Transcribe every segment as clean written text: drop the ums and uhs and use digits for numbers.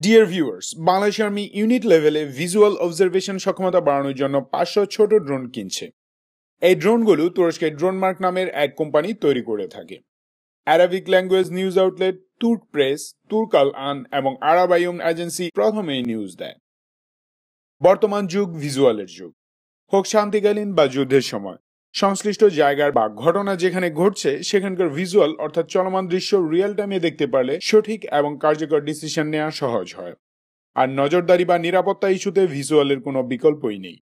Dear viewers, Bangladesh army unit লেভেলে visual observation সক্ষমতা বাড়ানোর জন্য 500 ছোট ড্রোন কিনছে। এই ড্রোনগুলো তুরস্কের ড্রোন মার্ক নামের এক কোম্পানি তৈরি করে থাকে। Arabic language news outlet Turk Press, তুর্কাল আন এবং আরাবায়ুম এজেন্সি প্রথমেই নিউজ দেয়। বর্তমান যুগ ভিজুয়ালের যুগ। হোক শান্তিকালীন বা যুদ্ধের সময়, সংশ্লিষ্ট জায়গার বা ঘটনা যেখানে ঘটছে সেখানকার ভিজুয়াল অর্থাৎ চলমান দৃশ্য রিয়েল টাইমে দেখতে পারলে সঠিক এবং কার্যকর ডিসিশন নেওয়া সহজ হয়। আর নজরদারি বা নিরাপত্তা ইস্যুতে ভিজুয়ালের কোনো বিকল্পই নেই।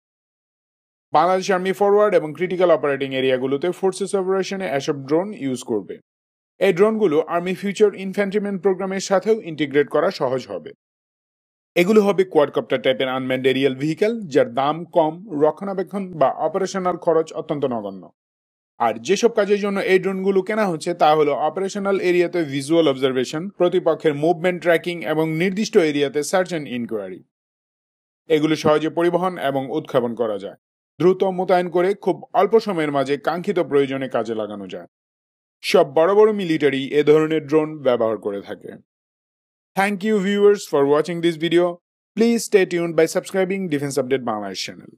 বাংলাদেশ আর্মি ফরওয়ার্ড এবং ক্রিটিক্যাল অপারেটিং এরিয়াগুলোতে ফোর্সেস অপারেশনে এসব ড্রোন ইউজ করবে। এই ড্রোনগুলো আর্মি ফিউচার ইনফ্যান্ট্রিমেন্ট প্রোগ্রামের সাথেও ইন্টিগ্রেট করা সহজ হবে। এগুলো হবে কোয়াডকপ্টার টাইপের আনম্যান্ড এরিয়াল ভেহিক্যাল, যার দাম কম, রক্ষণাবেক্ষণ বা অপারেশনাল খরচ অত্যন্ত নগণ্য। আর যেসব কাজের জন্য এই ড্রোনগুলো কেনা হচ্ছে তা হলো অপারেশনাল এরিয়াতে ভিজুয়াল অবজারভেশন, প্রতিপক্ষের মুভমেন্ট ট্র্যাকিং এবং নির্দিষ্ট এরিয়াতে সার্চ অ্যান্ড ইনকোয়ারি। এগুলো সহজে পরিবহন এবং উৎক্ষেপণ করা যায়, দ্রুত মোতায়েন করে খুব অল্প সময়ের মাঝে কাঙ্ক্ষিত প্রয়োজনে কাজে লাগানো যায়। সব বড় বড় মিলিটারি এ ধরনের ড্রোন ব্যবহার করে থাকে। Thank you viewers for watching this video. Please stay tuned by subscribing Defense Update Bangladesh channel.